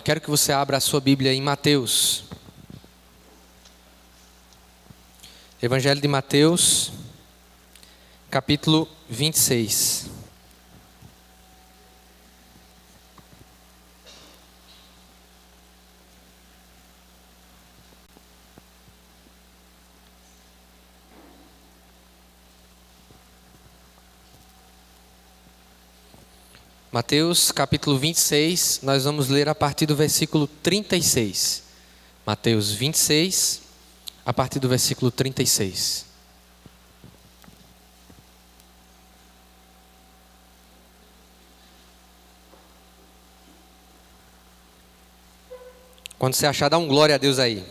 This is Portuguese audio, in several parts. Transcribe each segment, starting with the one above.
Quero que você abra a sua Bíblia em Mateus. Evangelho de Mateus, capítulo 26. Mateus capítulo 26, nós vamos ler a partir do versículo 36. Mateus 26, a partir do versículo 36. Quando você achar, dá um glória a Deus aí.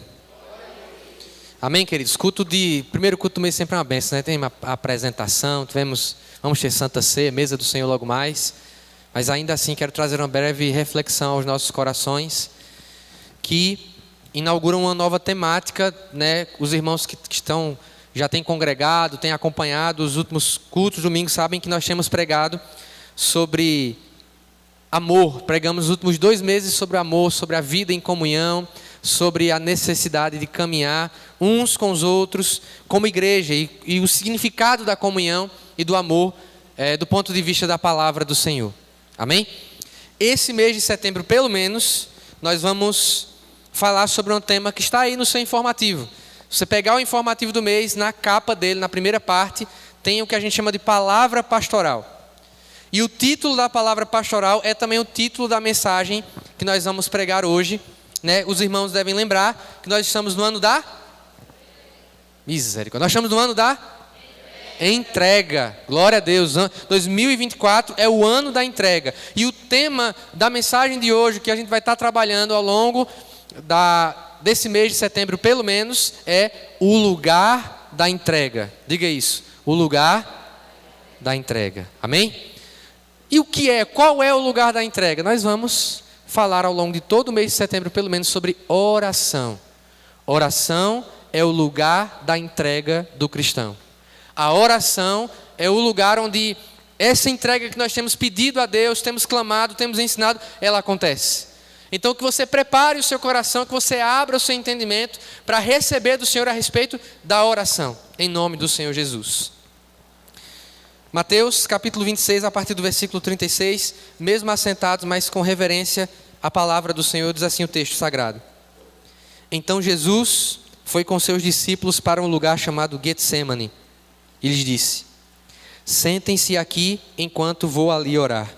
Amém, queridos? Primeiro culto do mês sempre é uma bênção, né? Tem uma apresentação, vamos ter Santa Ceia, mesa do Senhor logo mais. Mas ainda assim quero trazer uma breve reflexão aos nossos corações, que inauguram uma nova temática, né? Os irmãos que já têm congregado, têm acompanhado os últimos cultos domingos, sabem que nós temos pregado sobre amor. Pregamos os últimos 2 meses sobre amor, sobre a vida em comunhão, sobre a necessidade de caminhar uns com os outros como igreja e o significado da comunhão e do amor do ponto de vista da palavra do Senhor. Amém? Esse mês de setembro, pelo menos, nós vamos falar sobre um tema que está aí no seu informativo. Se você pegar o informativo do mês, na capa dele, na primeira parte, tem o que a gente chama de palavra pastoral. E o título da palavra pastoral é também o título da mensagem que nós vamos pregar hoje, né? Os irmãos devem lembrar que nós estamos no ano da misericórdia. Nós estamos no ano da entrega. Glória a Deus. 2024 é o ano da entrega. E o tema da mensagem de hoje, que a gente vai estar trabalhando ao longo desse mês de setembro, pelo menos, é o lugar da entrega. Diga isso. O lugar da entrega. Amém? E qual é o lugar da entrega? Nós vamos falar ao longo de todo o mês de setembro, pelo menos, sobre oração. Oração é o lugar da entrega do cristão. A oração é o lugar onde essa entrega que nós temos pedido a Deus, temos clamado, temos ensinado, ela acontece. Então que você prepare o seu coração, que você abra o seu entendimento para receber do Senhor a respeito da oração, em nome do Senhor Jesus. Mateus capítulo 26, a partir do versículo 36, mesmo assentados, mas com reverência, a palavra do Senhor diz assim o texto sagrado. Então Jesus foi com seus discípulos para um lugar chamado Getsêmani. E lhes disse: sentem-se aqui enquanto vou ali orar.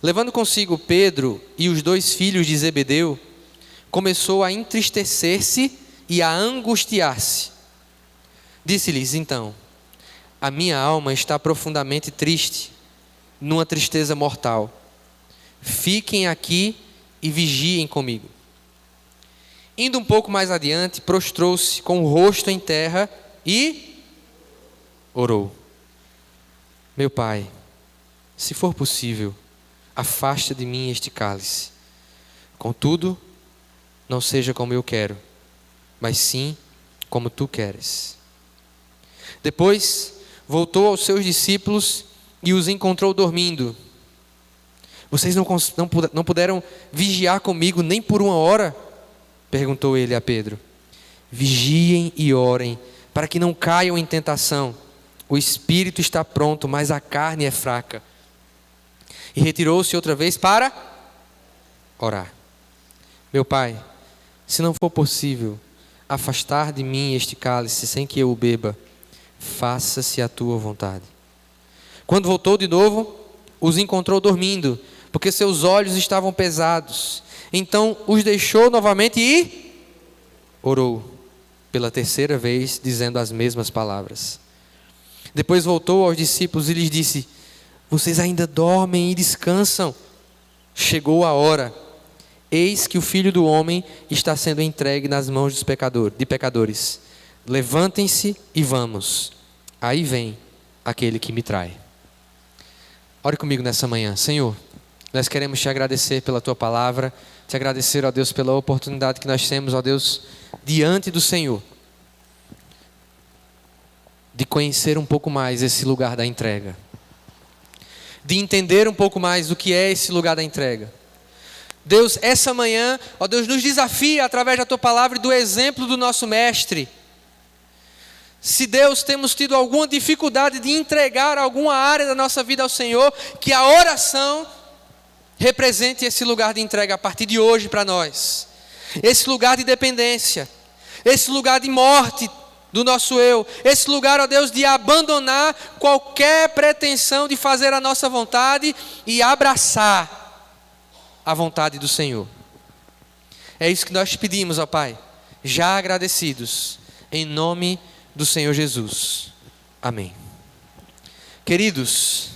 Levando consigo Pedro e os 2 filhos de Zebedeu, começou a entristecer-se e a angustiar-se. Disse-lhes então: a minha alma está profundamente triste, numa tristeza mortal. Fiquem aqui e vigiem comigo. Indo um pouco mais adiante, prostrou-se com o rosto em terra e orou: meu Pai, se for possível, afasta de mim este cálice. Contudo, não seja como eu quero, mas sim como tu queres. Depois, voltou aos seus discípulos e os encontrou dormindo. Vocês não puderam vigiar comigo nem por 1 hora? Perguntou ele a Pedro. Vigiem e orem, para que não caiam em tentação. O espírito está pronto, mas a carne é fraca. E retirou-se outra vez para orar. Meu Pai, se não for possível afastar de mim este cálice sem que eu o beba, faça-se a tua vontade. Quando voltou de novo, os encontrou dormindo, porque seus olhos estavam pesados. Então os deixou novamente e orou pela 3ª vez, dizendo as mesmas palavras. Depois voltou aos discípulos e lhes disse: vocês ainda dormem e descansam? Chegou a hora. Eis que o Filho do Homem está sendo entregue nas mãos de pecadores. Levantem-se e vamos. Aí vem aquele que me trai. Ore comigo nessa manhã. Senhor, nós queremos te agradecer pela tua palavra, te agradecer, ó Deus, pela oportunidade que nós temos, ó Deus, diante do Senhor, de conhecer um pouco mais esse lugar da entrega, de entender um pouco mais do que é esse lugar da entrega. Deus, essa manhã, ó Deus, nos desafia através da Tua palavra e do exemplo do nosso Mestre. Se Deus, temos tido alguma dificuldade de entregar alguma área da nossa vida ao Senhor, que a oração represente esse lugar de entrega a partir de hoje para nós. Esse lugar de dependência, esse lugar de morte do nosso eu, esse lugar, ó Deus, de abandonar qualquer pretensão de fazer a nossa vontade e abraçar a vontade do Senhor. É isso que nós te pedimos, ó Pai, já agradecidos, em nome do Senhor Jesus. Amém. Queridos,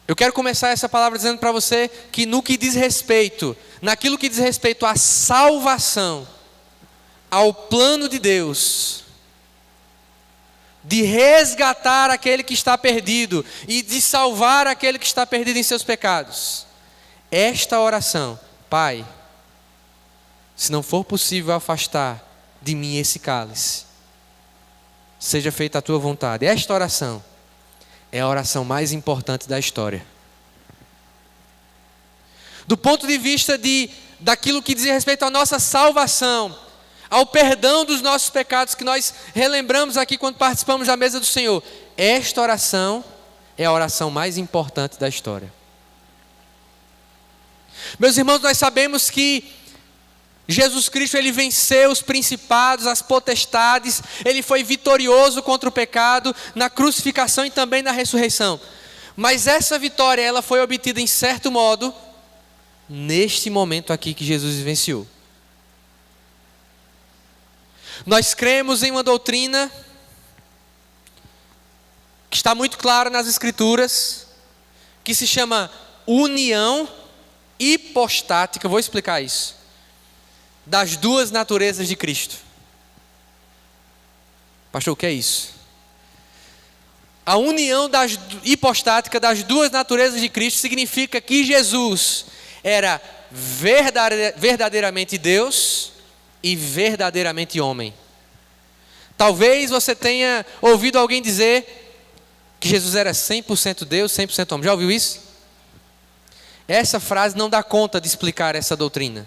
eu quero começar essa palavra dizendo para você que naquilo que diz respeito à salvação, ao plano de Deus, de resgatar aquele que está perdido e de salvar aquele que está perdido em seus pecados, esta oração: Pai, se não for possível afastar de mim esse cálice, seja feita a tua vontade. Esta oração é a oração mais importante da história. Do ponto de vista daquilo que diz respeito à nossa salvação, ao perdão dos nossos pecados, que nós relembramos aqui quando participamos da mesa do Senhor, esta oração é a oração mais importante da história. Meus irmãos, nós sabemos que Jesus Cristo, Ele venceu os principados, as potestades, Ele foi vitorioso contra o pecado na crucificação e também na ressurreição. Mas essa vitória, ela foi obtida em certo modo, neste momento aqui que Jesus vivenciou. Nós cremos em uma doutrina que está muito clara nas Escrituras, que se chama união hipostática. Vou explicar isso. Das duas naturezas de Cristo. Pastor, o que é isso? A união hipostática das duas naturezas de Cristo significa que Jesus era verdadeiramente Deus e verdadeiramente homem. Talvez você tenha ouvido alguém dizer que Jesus era 100% Deus, 100% homem. Já ouviu isso? Essa frase não dá conta de explicar essa doutrina.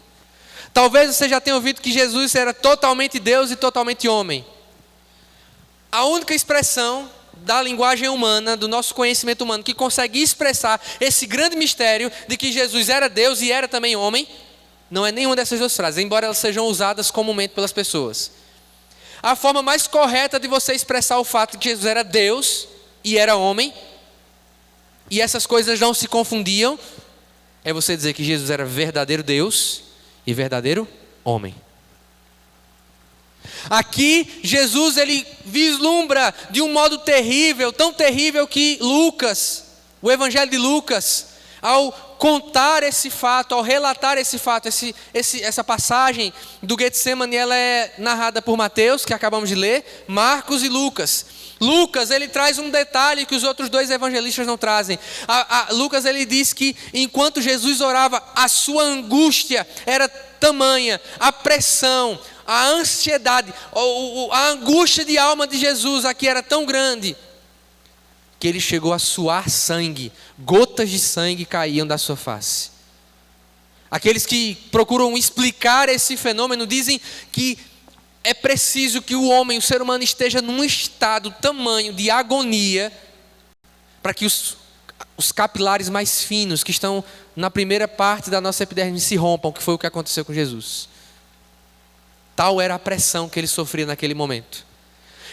Talvez você já tenha ouvido que Jesus era totalmente Deus e totalmente homem. A única expressão da linguagem humana, do nosso conhecimento humano, que consegue expressar esse grande mistério de que Jesus era Deus e era também homem, não é nenhuma dessas duas frases, embora elas sejam usadas comumente pelas pessoas. A forma mais correta de você expressar o fato de que Jesus era Deus e era homem, e essas coisas não se confundiam, é você dizer que Jesus era verdadeiro Deus e verdadeiro homem. Aqui Jesus, ele vislumbra de um modo terrível, tão terrível que Lucas, o Evangelho de Lucas, ao contar esse fato, ao relatar esse fato, essa passagem do Getsemane, ela é narrada por Mateus, que acabamos de ler, Marcos e Lucas. Lucas, ele traz um detalhe que os outros dois evangelistas não trazem. Lucas, ele diz que enquanto Jesus orava, a sua angústia era tamanha, a pressão, a ansiedade, a angústia de alma de Jesus aqui era tão grande, que ele chegou a suar sangue, gotas de sangue caíam da sua face. Aqueles que procuram explicar esse fenômeno dizem que é preciso que o homem, o ser humano, esteja num estado tamanho de agonia para que os capilares mais finos que estão na primeira parte da nossa epiderme se rompam, que foi o que aconteceu com Jesus. Tal era a pressão que ele sofria naquele momento.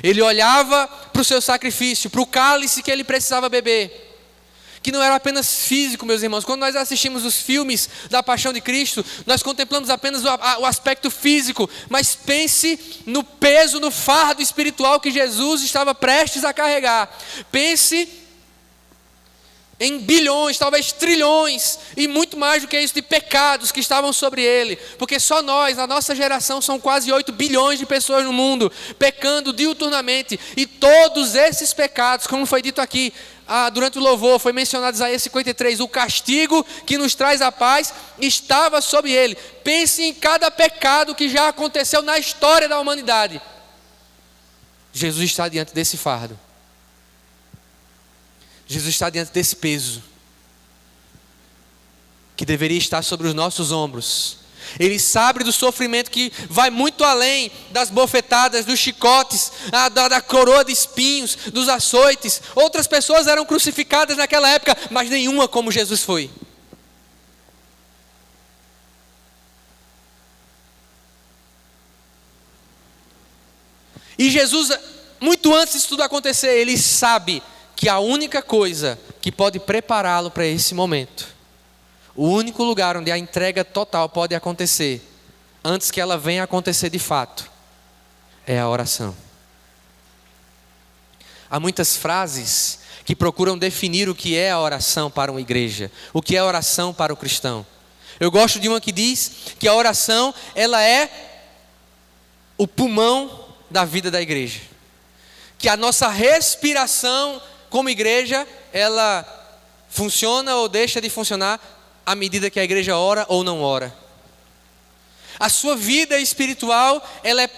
Ele olhava para o seu sacrifício, para o cálice que ele precisava beber, que não era apenas físico, meus irmãos. Quando nós assistimos os filmes da Paixão de Cristo, nós contemplamos apenas o aspecto físico, mas pense no peso, no fardo espiritual que Jesus estava prestes a carregar. Pense em bilhões, talvez trilhões, e muito mais do que isso, de pecados que estavam sobre ele, porque só nós, a nossa geração, são quase 8 bilhões de pessoas no mundo, pecando diuturnamente, e todos esses pecados, como foi dito aqui, durante o louvor, foi mencionado Isaías 53, o castigo que nos traz a paz, estava sobre ele. Pense em cada pecado que já aconteceu na história da humanidade. Jesus está diante desse fardo. Jesus está diante desse peso. que deveria estar sobre os nossos ombros. Ele sabe do sofrimento que vai muito além das bofetadas, dos chicotes, da coroa de espinhos, dos açoites. Outras pessoas eram crucificadas naquela época, mas nenhuma como Jesus foi. E Jesus, muito antes disso tudo acontecer, ele sabe que a única coisa que pode prepará-lo para esse momento, o único lugar onde a entrega total pode acontecer, antes que ela venha acontecer de fato, é a oração. Há muitas frases que procuram definir o que é a oração para uma igreja, o que é a oração para o cristão. Eu gosto de uma que diz que a oração, ela é o pulmão da vida da igreja. Que a nossa respiração como igreja, ela funciona ou deixa de funcionar à medida que a igreja ora ou não ora. A sua vida espiritual, ela é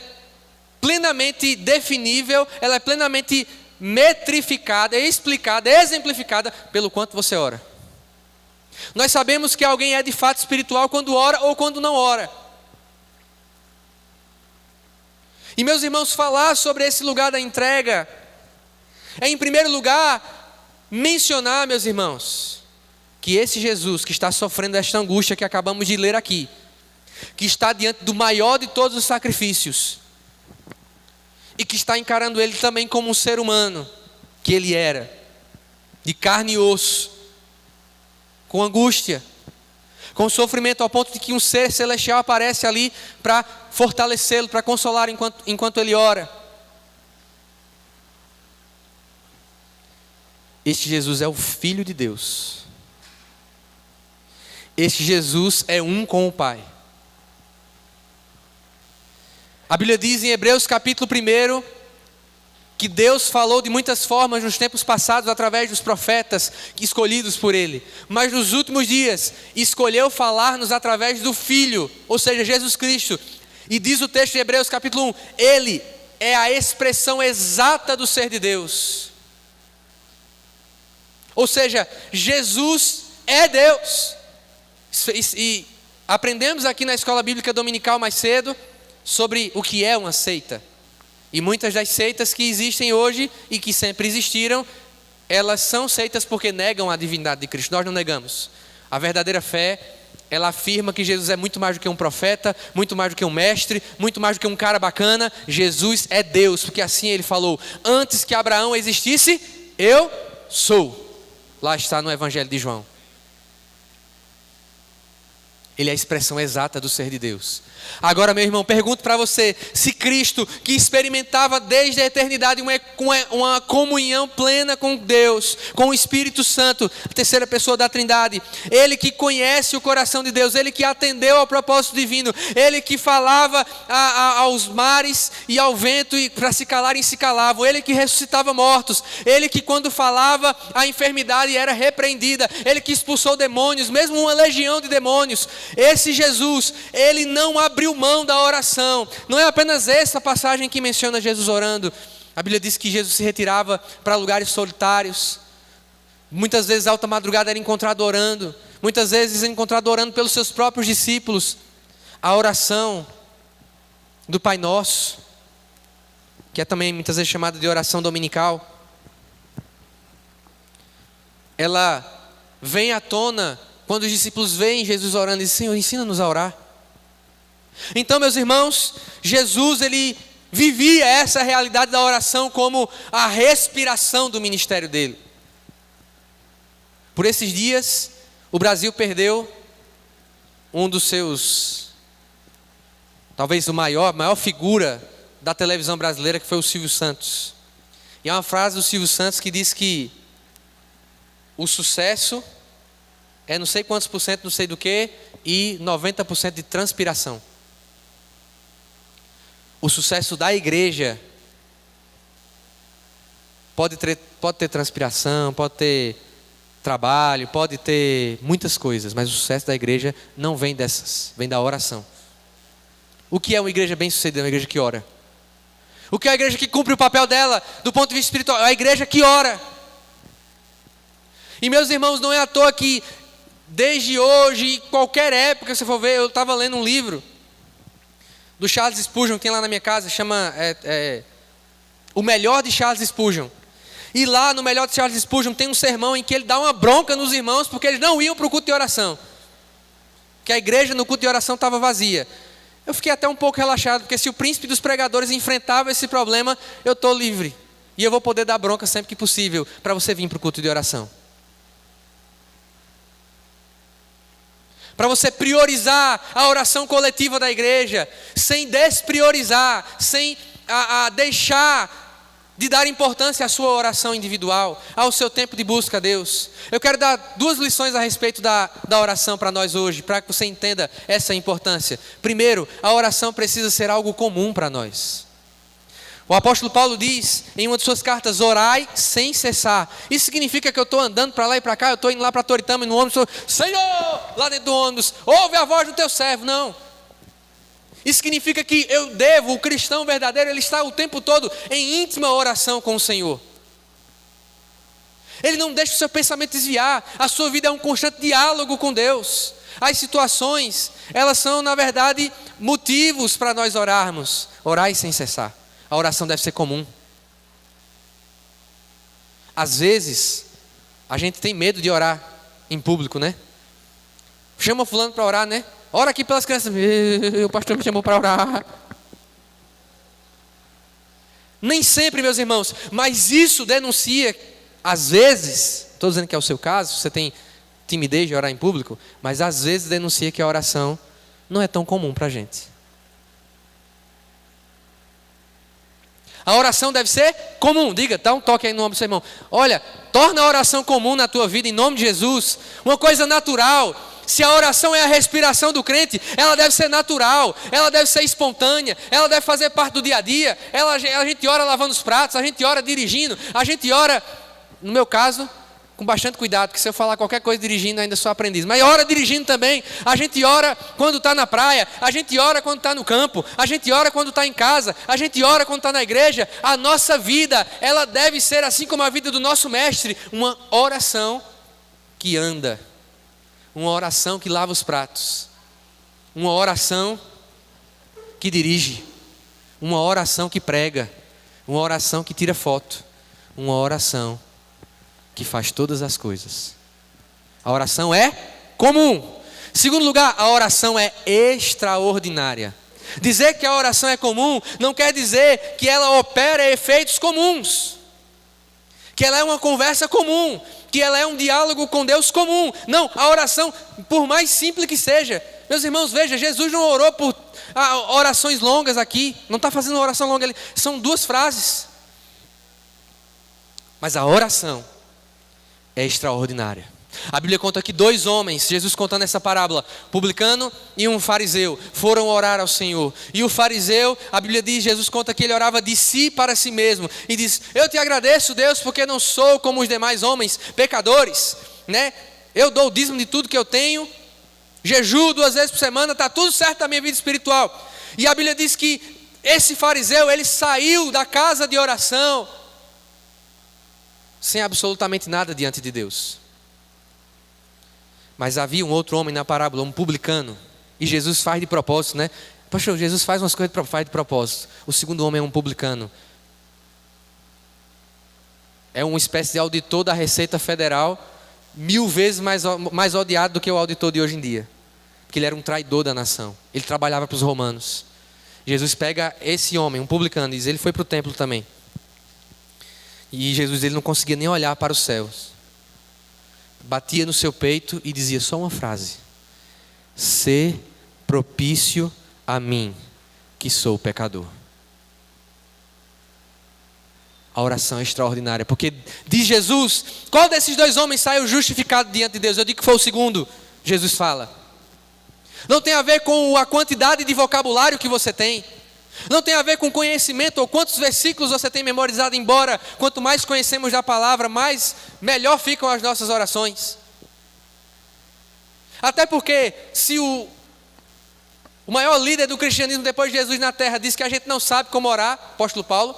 plenamente definível, ela é plenamente metrificada, explicada, exemplificada pelo quanto você ora. Nós sabemos que alguém é de fato espiritual quando ora ou quando não ora. E meus irmãos, falar sobre esse lugar da entrega é, em primeiro lugar, mencionar, meus irmãos, que esse Jesus que está sofrendo esta angústia que acabamos de ler aqui, que está diante do maior de todos os sacrifícios, e que está encarando ele também como um ser humano, que ele era, de carne e osso, com angústia, com sofrimento, ao ponto de que um ser celestial aparece ali para fortalecê-lo, para consolar enquanto ele ora. Este Jesus é o Filho de Deus. Este Jesus é um com o Pai. A Bíblia diz em Hebreus capítulo 1 que Deus falou de muitas formas nos tempos passados através dos profetas escolhidos por Ele. Mas nos últimos dias escolheu falar-nos através do Filho, ou seja, Jesus Cristo. E diz o texto de Hebreus capítulo 1, Ele é a expressão exata do ser de Deus. Ou seja, Jesus é Deus. E aprendemos aqui na escola bíblica dominical mais cedo sobre o que é uma seita. E muitas das seitas que existem hoje e que sempre existiram, elas são seitas porque negam a divindade de Cristo. Nós não negamos. A verdadeira fé, ela afirma que Jesus é muito mais do que um profeta, muito mais do que um mestre, muito mais do que um cara bacana. Jesus é Deus, porque assim ele falou: antes que Abraão existisse, eu sou. Lá está no Evangelho de João. Ele é a expressão exata do ser de Deus. Agora, meu irmão, pergunto para você, se Cristo, que experimentava desde a eternidade uma comunhão plena com Deus, com o Espírito Santo, a terceira pessoa da Trindade, Ele que conhece o coração de Deus, Ele que atendeu ao propósito divino, Ele que falava aos mares e ao vento e para se calarem se calavam, Ele que ressuscitava mortos, Ele que quando falava a enfermidade era repreendida, Ele que expulsou demônios, mesmo uma legião de demônios. Esse Jesus, Ele não abriu mão da oração. Não é apenas essa passagem que menciona Jesus orando. A Bíblia diz que Jesus se retirava para lugares solitários. Muitas vezes alta madrugada era encontrado orando. Muitas vezes encontrado orando pelos seus próprios discípulos. A oração do Pai Nosso, que é também muitas vezes chamada de oração dominical, ela vem à tona quando os discípulos veem Jesus orando e dizem: Senhor, ensina-nos a orar. Então, meus irmãos, Jesus, ele vivia essa realidade da oração como a respiração do ministério dele. Por esses dias, o Brasil perdeu um dos seus, talvez a maior figura da televisão brasileira, que foi o Silvio Santos. E há uma frase do Silvio Santos que diz que o sucesso é não sei quantos por cento, não sei do que, e 90% de transpiração. O sucesso da igreja pode ter transpiração, pode ter trabalho, pode ter muitas coisas, mas o sucesso da igreja não vem dessas, vem da oração. O que é uma igreja bem-sucedida? Uma igreja que ora. O que é a igreja que cumpre o papel dela do ponto de vista espiritual? É a igreja que ora. E meus irmãos, não é à toa que desde hoje, qualquer época que você for ver. Eu estava lendo um livro do Charles Spurgeon, que tem lá na minha casa, chama O Melhor de Charles Spurgeon. E lá no Melhor de Charles Spurgeon tem um sermão em que ele dá uma bronca nos irmãos porque eles não iam para o culto de oração, que a igreja no culto de oração estava vazia. Eu fiquei até um pouco relaxado, porque se o príncipe dos pregadores enfrentava esse problema, eu estou livre. E eu vou poder dar bronca sempre que possível para você vir para o culto de oração. Para você priorizar a oração coletiva da igreja, sem despriorizar, sem deixar de dar importância à sua oração individual, ao seu tempo de busca a Deus. Eu quero dar 2 lições a respeito da oração para nós hoje, para que você entenda essa importância. Primeiro, a oração precisa ser algo comum para nós. O apóstolo Paulo diz em uma de suas cartas: orai sem cessar. Isso significa que eu estou andando para lá e para cá, eu estou indo lá para Toritama e no ônibus, Senhor, lá dentro do ônibus, ouve a voz do teu servo. Não. Isso significa que o cristão verdadeiro, ele está o tempo todo em íntima oração com o Senhor. Ele não deixa o seu pensamento desviar. A sua vida é um constante diálogo com Deus. As situações, elas são na verdade motivos para nós orarmos. Orai sem cessar. A oração deve ser comum. Às vezes, a gente tem medo de orar em público, né? Chama fulano para orar, né? Ora aqui pelas crianças. O pastor me chamou para orar. Nem sempre, meus irmãos, mas isso denuncia, às vezes, estou dizendo que é o seu caso, você tem timidez de orar em público, mas às vezes denuncia que a oração não é tão comum para a gente. A oração deve ser comum. Diga, dá um toque aí no ombro do seu irmão. Olha, torna a oração comum na tua vida, em nome de Jesus. Uma coisa natural. Se a oração é a respiração do crente, ela deve ser natural, ela deve ser espontânea, ela deve fazer parte do dia a dia. A gente ora lavando os pratos, a gente ora dirigindo, a gente ora, no meu caso, com bastante cuidado, porque se eu falar qualquer coisa dirigindo, ainda sou aprendiz. Mas ora dirigindo também. A gente ora quando está na praia, a gente ora quando está no campo, a gente ora quando está em casa, a gente ora quando está na igreja. A nossa vida, ela deve ser assim como a vida do nosso mestre, uma oração que anda. Uma oração que lava os pratos. Uma oração que dirige. Uma oração que prega. Uma oração que tira foto. Uma oração que faz todas as coisas. A oração é comum. Segundo lugar, a oração é extraordinária. Dizer que a oração é comum não quer dizer que ela opera efeitos comuns. Que ela é uma conversa comum. Que ela é um diálogo com Deus comum. Não, a oração, por mais simples que seja. Meus irmãos, veja, Jesus não orou por orações longas aqui. Não está fazendo uma oração longa ali. São 2 frases. Mas a oração é extraordinária. A Bíblia conta que 2 homens, Jesus contando essa parábola, publicano e um fariseu, foram orar ao Senhor. E o fariseu, a Bíblia diz, Jesus conta que ele orava de si para si mesmo. E diz, eu te agradeço, Deus, porque não sou como os demais homens, pecadores, né? Eu dou o dízimo de tudo que eu tenho, jejuo 2 vezes por semana, está tudo certo na minha vida espiritual. E a Bíblia diz que esse fariseu, ele saiu da casa de oração sem absolutamente nada diante de Deus. Mas havia um outro homem na parábola, um publicano, e Jesus faz de propósito, né? Poxa, Jesus faz umas coisas faz de propósito. O segundo homem é um publicano. É uma espécie de auditor da Receita Federal, 1000 vezes mais odiado do que o auditor de hoje em dia. Porque ele era um traidor da nação. Ele trabalhava para os romanos. Jesus pega esse homem, um publicano, e diz, ele foi para o templo também. E Jesus, ele não conseguia nem olhar para os céus. Batia no seu peito e dizia só uma frase: sê propício a mim, que sou pecador. A oração é extraordinária, porque diz Jesus, qual desses 2 homens saiu justificado diante de Deus? Eu digo que foi o segundo. Jesus fala. Não tem a ver com a quantidade de vocabulário que você tem. Não tem a ver com conhecimento ou quantos versículos você tem memorizado, embora quanto mais conhecemos da palavra, melhor ficam as nossas orações. Até porque se o maior líder do cristianismo depois de Jesus na terra diz que a gente não sabe como orar, apóstolo Paulo,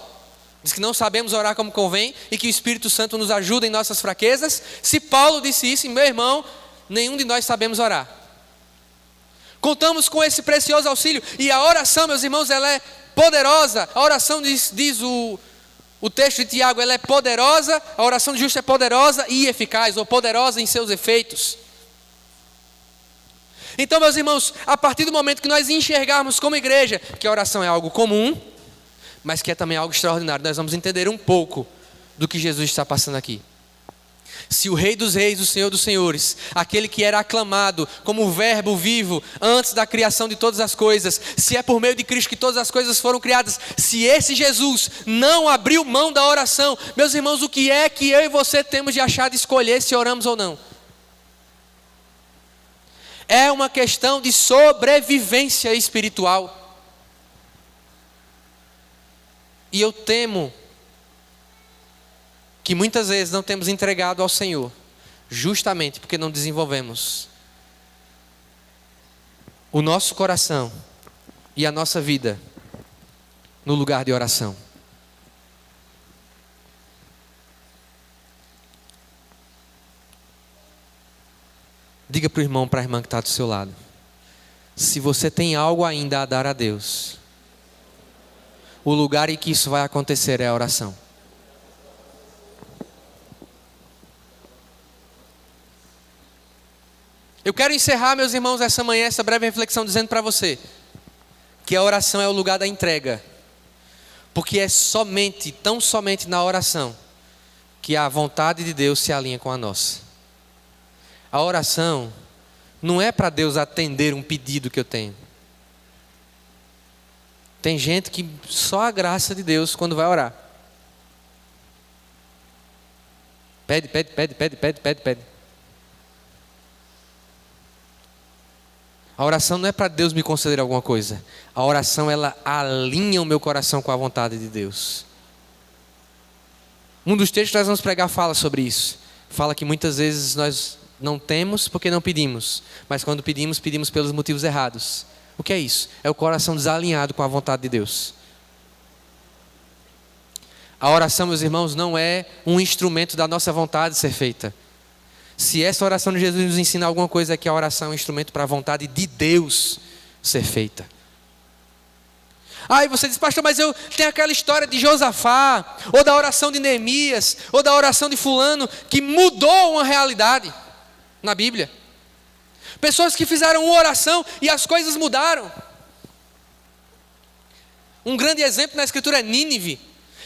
diz que não sabemos orar como convém e que o Espírito Santo nos ajuda em nossas fraquezas. Se Paulo disse isso, meu irmão, nenhum de nós sabemos orar. Contamos com esse precioso auxílio. E a oração, meus irmãos, ela é poderosa. A oração, diz o texto de Tiago, ela é poderosa. A oração de justo é poderosa e eficaz, ou poderosa em seus efeitos. Então, meus irmãos, a partir do momento que nós enxergarmos como igreja que a oração é algo comum, mas que é também algo extraordinário, nós vamos entender um pouco do que Jesus está passando aqui. Se o Rei dos Reis, o Senhor dos Senhores, aquele que era aclamado como o Verbo vivo antes da criação de todas as coisas, se é por meio de Cristo que todas as coisas foram criadas, se esse Jesus não abriu mão da oração, meus irmãos, o que é que eu e você temos de achar de escolher se oramos ou não? É uma questão de sobrevivência espiritual. E eu temo que muitas vezes não temos entregado ao Senhor, justamente porque não desenvolvemos o nosso coração e a nossa vida no lugar de oração. Diga para o irmão, para a irmã que está do seu lado: se você tem algo ainda a dar a Deus, o lugar em que isso vai acontecer é a oração. Eu quero encerrar, meus irmãos, essa manhã, essa breve reflexão, dizendo para você que a oração é o lugar da entrega. Porque é somente, tão somente na oração, que a vontade de Deus se alinha com a nossa. A oração não é para Deus atender um pedido que eu tenho. Tem gente que só a graça de Deus quando vai orar. Pede. A oração não é para Deus me conceder alguma coisa. A oração, ela alinha o meu coração com a vontade de Deus. Um dos textos que nós vamos pregar fala sobre isso. Fala que muitas vezes nós não temos porque não pedimos. Mas quando pedimos, pedimos pelos motivos errados. O que é isso? É o coração desalinhado com a vontade de Deus. A oração, meus irmãos, não é um instrumento da nossa vontade ser feita. Se essa oração de Jesus nos ensina alguma coisa, é que a oração é um instrumento para a vontade de Deus ser feita. Aí você diz: pastor, mas eu tenho aquela história de Josafá, ou da oração de Neemias, ou da oração de fulano, que mudou uma realidade na Bíblia. Pessoas que fizeram uma oração e as coisas mudaram. Um grande exemplo na Escritura é Nínive.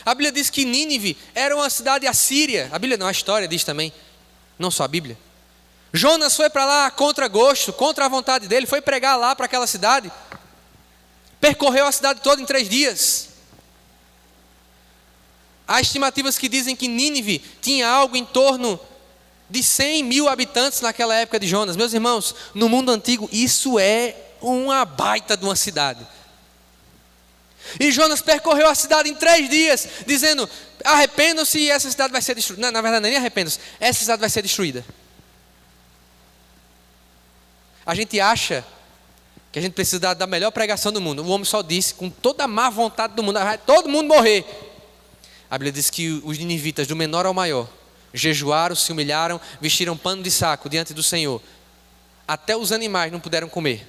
A Bíblia diz que Nínive era uma cidade assíria. A Bíblia não, a história diz também. Não só a Bíblia. Jonas foi para lá contra gosto, contra a vontade dele, foi pregar lá para aquela cidade. Percorreu a cidade toda em 3 dias. Há estimativas que dizem que Nínive tinha algo em torno de 100 mil habitantes naquela época de Jonas. Meus irmãos, no mundo antigo isso é uma baita de uma cidade. E Jonas percorreu a cidade em 3 dias, dizendo: arrependam-se e essa cidade vai ser destruída. Não, na verdade, nem arrependam-se, essa cidade vai ser destruída. A gente acha que a gente precisa da melhor pregação do mundo. O homem só disse, com toda a má vontade do mundo: vai todo mundo morrer. A Bíblia diz que os ninivitas, do menor ao maior, jejuaram, se humilharam, vestiram pano de saco diante do Senhor. Até os animais não puderam comer.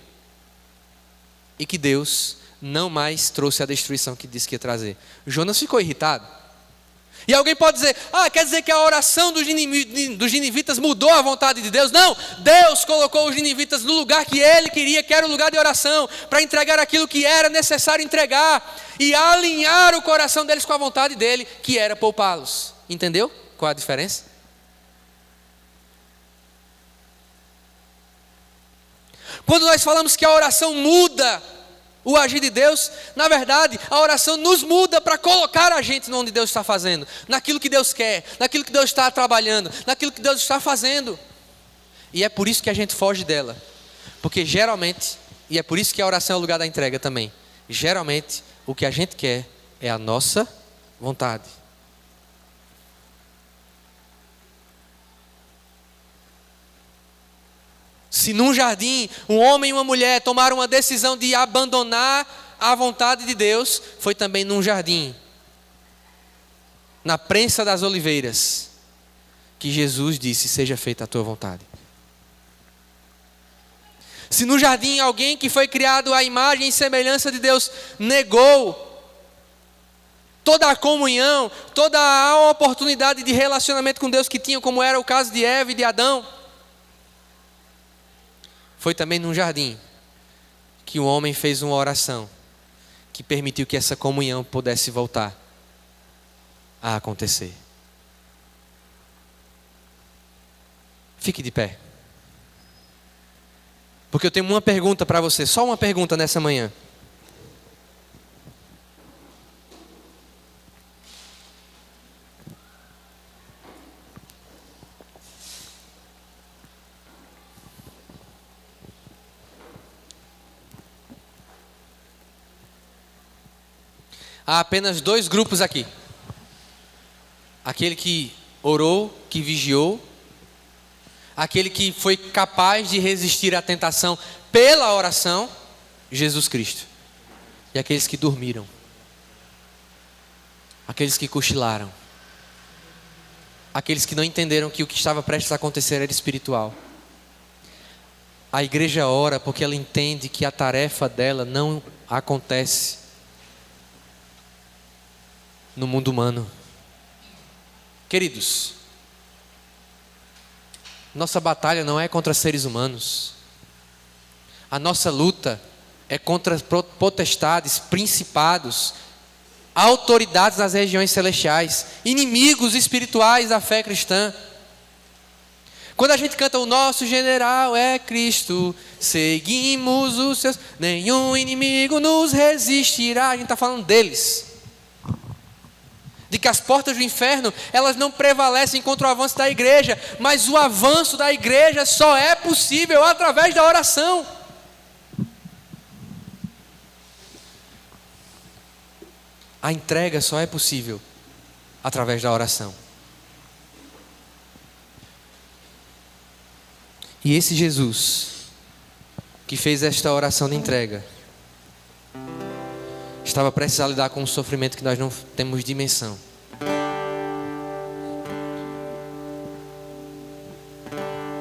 E que Deus não mais trouxe a destruição que disse que ia trazer. Jonas ficou irritado. E alguém pode dizer: quer dizer que a oração dos ninivitas mudou a vontade de Deus? Não, Deus colocou os ninivitas no lugar que Ele queria, que era o lugar de oração, para entregar aquilo que era necessário entregar, e alinhar o coração deles com a vontade dEle, que era poupá-los. Entendeu qual é a diferença? Quando nós falamos que a oração muda o agir de Deus, na verdade, a oração nos muda para colocar a gente onde Deus está fazendo, naquilo que Deus quer, naquilo que Deus está trabalhando, naquilo que Deus está fazendo. E é por isso que a gente foge dela, porque geralmente, e é por isso que a oração é o lugar da entrega também, geralmente o que a gente quer é a nossa vontade. Se num jardim um homem e uma mulher tomaram uma decisão de abandonar a vontade de Deus, foi também num jardim, na prensa das oliveiras, que Jesus disse: seja feita a tua vontade. Se no jardim alguém que foi criado à imagem e semelhança de Deus negou toda a comunhão, toda a oportunidade de relacionamento com Deus que tinha, como era o caso de Eva e de Adão, foi também num jardim que o homem fez uma oração que permitiu que essa comunhão pudesse voltar a acontecer. Fique de pé. Porque eu tenho uma pergunta para você, só uma pergunta nessa manhã. Há apenas dois grupos aqui. Aquele que orou, que vigiou. Aquele que foi capaz de resistir à tentação pela oração, Jesus Cristo. E aqueles que dormiram. Aqueles que cochilaram. Aqueles que não entenderam que o que estava prestes a acontecer era espiritual. A igreja ora porque ela entende que a tarefa dela não acontece no mundo humano. Queridos, nossa batalha não é contra seres humanos. A nossa luta é contra potestades, principados, autoridades nas regiões celestiais, inimigos espirituais da fé cristã. Quando a gente canta o nosso general é Cristo, seguimos os seus, nenhum inimigo nos resistirá, a gente está falando deles. De que as portas do inferno, elas não prevalecem contra o avanço da igreja, mas o avanço da igreja só é possível através da oração. A entrega só é possível através da oração. E esse Jesus, que fez esta oração de entrega, estava prestes a lidar com um sofrimento que nós não temos dimensão.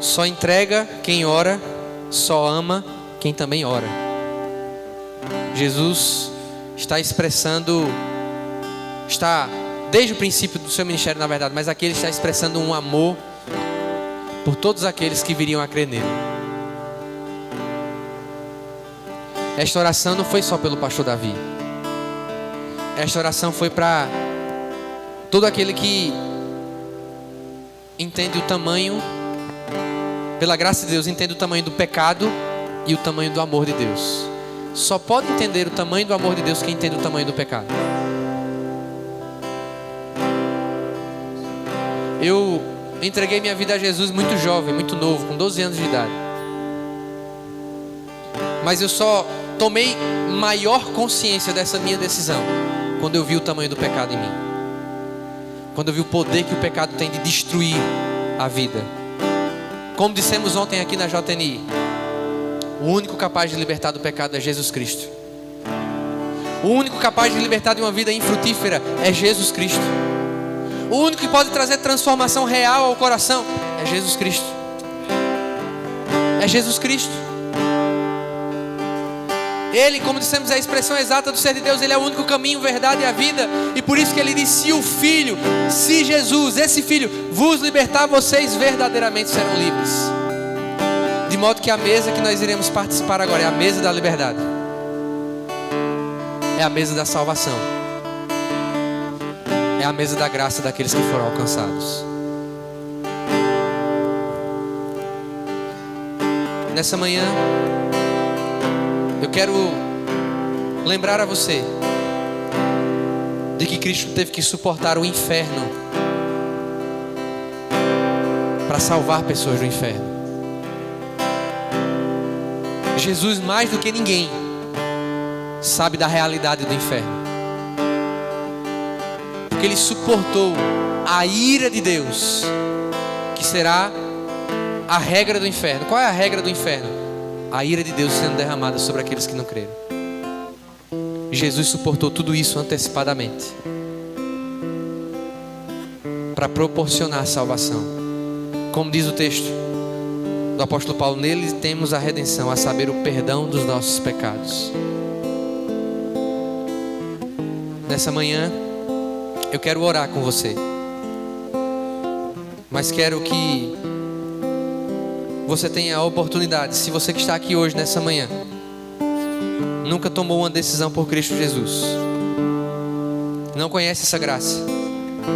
Só entrega quem ora, só ama quem também ora. Jesus está expressando, está desde o princípio do seu ministério, na verdade, mas aqui ele está expressando um amor por todos aqueles que viriam a crer nele. Esta oração não foi só pelo pastor Davi. Esta oração foi para todo aquele que entende o tamanho, pela graça de Deus, entende o tamanho do pecado e o tamanho do amor de Deus. Só pode entender o tamanho do amor de Deus quem entende o tamanho do pecado. Eu entreguei minha vida a Jesus muito jovem, muito novo, com 12 anos de idade. Mas eu só tomei maior consciência dessa minha decisão quando eu vi o tamanho do pecado em mim. Quando eu vi o poder que o pecado tem de destruir a vida. Como dissemos ontem aqui na JNI, o único capaz de libertar do pecado é Jesus Cristo. O único capaz de libertar de uma vida infrutífera é Jesus Cristo. O único que pode trazer transformação real ao coração é Jesus Cristo. É Jesus Cristo. Ele, como dissemos, é a expressão exata do ser de Deus. Ele é o único caminho, verdade e a vida. E por isso que ele disse: se o Filho, se Jesus, esse Filho, vos libertar, vocês verdadeiramente serão livres. De modo que a mesa que nós iremos participar agora é a mesa da liberdade. É a mesa da salvação. É a mesa da graça daqueles que foram alcançados. Nessa manhã, eu quero lembrar a você de que Cristo teve que suportar o inferno para salvar pessoas do inferno. Jesus, mais do que ninguém, sabe da realidade do inferno, porque ele suportou a ira de Deus, que será a regra do inferno. Qual é a regra do inferno? A ira de Deus sendo derramada sobre aqueles que não creram. Jesus suportou tudo isso antecipadamente para proporcionar salvação. Como diz o texto, do apóstolo Paulo: nele temos a redenção, a saber, o perdão dos nossos pecados. Nessa manhã, eu quero orar com você, mas quero que você tenha a oportunidade, se você que está aqui hoje nessa manhã nunca tomou uma decisão por Cristo Jesus, não conhece essa graça,